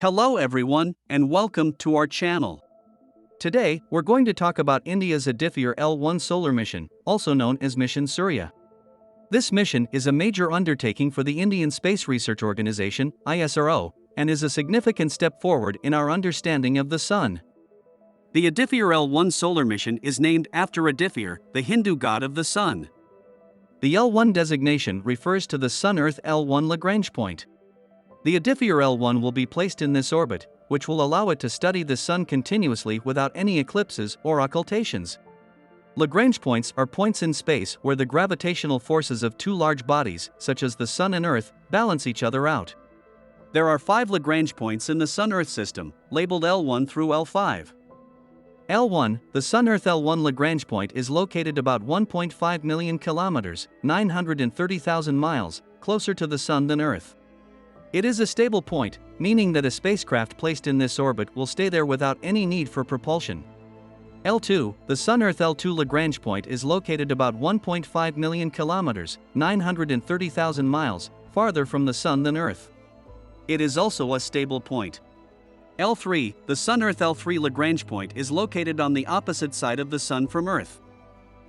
Hello everyone, and welcome to our channel. Today, we're going to talk about India's Aditya L1 solar mission, also known as Mission Surya. This mission is a major undertaking for the Indian Space Research Organisation, ISRO, and is a significant step forward in our understanding of the Sun. The Aditya L1 solar mission is named after Aditya, the Hindu god of the Sun. The L1 designation refers to the Sun-Earth L1 Lagrange point. The Aditya L1 will be placed in this orbit, which will allow it to study the Sun continuously without any eclipses or occultations. Lagrange points are points in space where the gravitational forces of two large bodies, such as the Sun and Earth, balance each other out. There are 5 Lagrange points in the Sun-Earth system, labeled L1 through L5. L1, the Sun-Earth L1 Lagrange point, is located about 1.5 million kilometers, 930,000 miles, closer to the Sun than Earth. It is a stable point, meaning that a spacecraft placed in this orbit will stay there without any need for propulsion. L2, the Sun-Earth L2 Lagrange point, is located about 1.5 million kilometers, 930,000 miles, farther from the Sun than Earth. It is also a stable point. L3, the Sun-Earth L3 Lagrange point, is located on the opposite side of the Sun from Earth.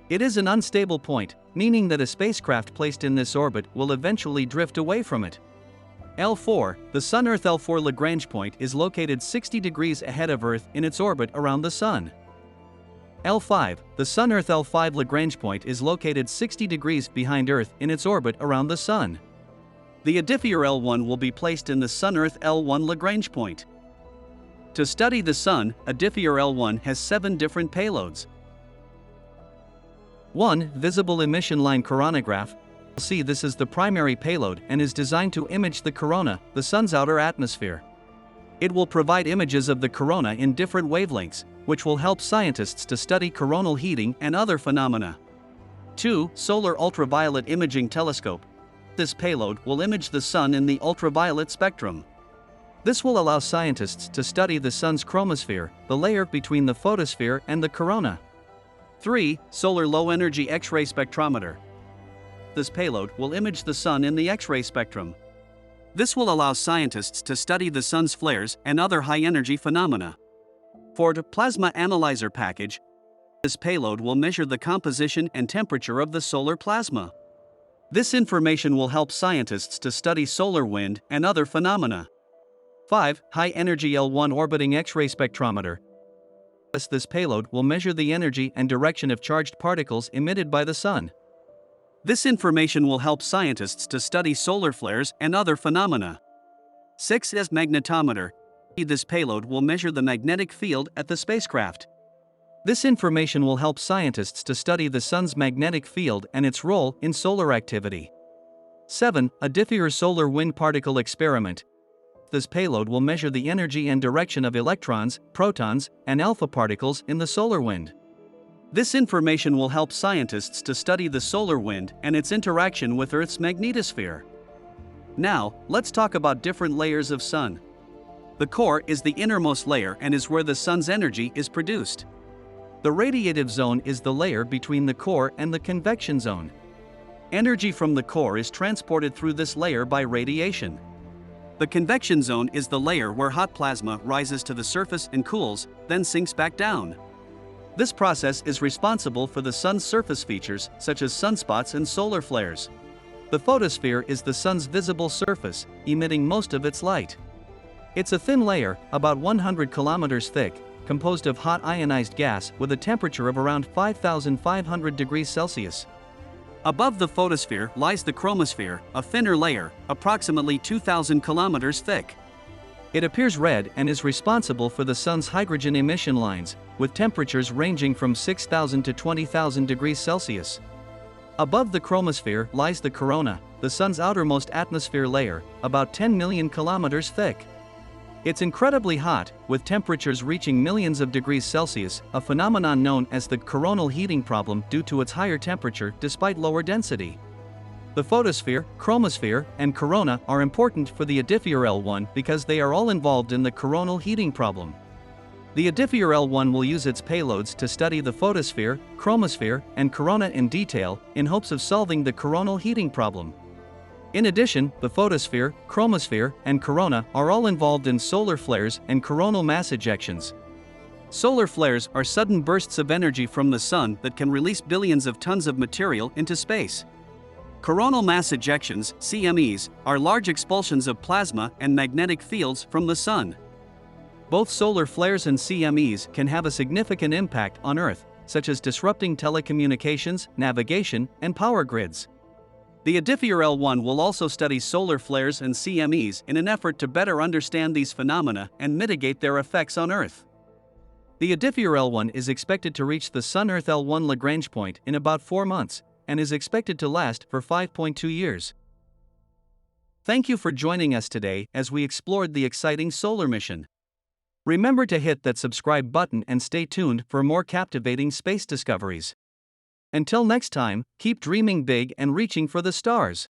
It is an unstable point, meaning that a spacecraft placed in this orbit will eventually drift away from it. L4, the Sun-Earth L4 Lagrange point, is located 60 degrees ahead of Earth in its orbit around the Sun. L5, the Sun-Earth L5 Lagrange point, is located 60 degrees behind Earth in its orbit around the Sun. The Aditya L1 will be placed in the Sun-Earth L1 Lagrange point. To study the Sun, Aditya L1 has 7 different payloads. 1. Visible emission line coronagraph. This is the primary payload and is designed to image the corona, the Sun's outer atmosphere. It will provide images of the corona in different wavelengths, which will help scientists to study coronal heating and other phenomena. 2. Solar ultraviolet imaging telescope. This payload will image the Sun in the ultraviolet spectrum. This will allow scientists to study the Sun's chromosphere, the layer between the photosphere and the corona. 3. Solar low-energy X-ray spectrometer. This payload will image the Sun in the X-ray spectrum. This will allow scientists to study the Sun's flares and other high-energy phenomena. 4. Plasma analyzer package. This payload will measure the composition and temperature of the solar plasma. This information will help scientists to study solar wind and other phenomena. 5. High-energy L1 orbiting X-ray spectrometer. This payload will measure the energy and direction of charged particles emitted by the Sun. This information will help scientists to study solar flares and other phenomena. 6. Magnetometer. This payload will measure the magnetic field at the spacecraft. This information will help scientists to study the Sun's magnetic field and its role in solar activity. 7. Aditya Solar Wind Particle Experiment. This payload will measure the energy and direction of electrons, protons, and alpha particles in the solar wind. This information will help scientists to study the solar wind and its interaction with Earth's magnetosphere. Now, let's talk about different layers of Sun. The core is the innermost layer and is where the Sun's energy is produced. The radiative zone is the layer between the core and the convection zone. Energy from the core is transported through this layer by radiation. The convection zone is the layer where hot plasma rises to the surface and cools, then sinks back down. This process is responsible for the Sun's surface features, such as sunspots and solar flares. The photosphere is the Sun's visible surface, emitting most of its light. It's a thin layer, about 100 kilometers thick, composed of hot ionized gas with a temperature of around 5,500 degrees Celsius. Above the photosphere lies the chromosphere, a thinner layer, approximately 2,000 kilometers thick. It appears red and is responsible for the Sun's hydrogen emission lines, with temperatures ranging from 6,000 to 20,000 degrees Celsius. Above the chromosphere lies the corona, the Sun's outermost atmosphere layer, about 10 million kilometers thick. It's incredibly hot, with temperatures reaching millions of degrees Celsius, a phenomenon known as the coronal heating problem due to its higher temperature despite lower density. The photosphere, chromosphere, and corona are important for the Aditya L1 because they are all involved in the coronal heating problem. The Aditya L1 will use its payloads to study the photosphere, chromosphere, and corona in detail, in hopes of solving the coronal heating problem. In addition, the photosphere, chromosphere, and corona are all involved in solar flares and coronal mass ejections. Solar flares are sudden bursts of energy from the sun that can release billions of tons of material into space. Coronal mass ejections, CMEs, are large expulsions of plasma and magnetic fields from the sun. Both solar flares and CMEs can have a significant impact on Earth, such as disrupting telecommunications, navigation, and power grids. The Aditya L1 will also study solar flares and CMEs in an effort to better understand these phenomena and mitigate their effects on Earth. The Aditya L1 is expected to reach the Sun-Earth L1 Lagrange point in about 4 months, and is expected to last for 5.2 years. Thank you for joining us today as we explored the exciting solar mission. Remember to hit that subscribe button and stay tuned for more captivating space discoveries. Until next time, keep dreaming big and reaching for the stars.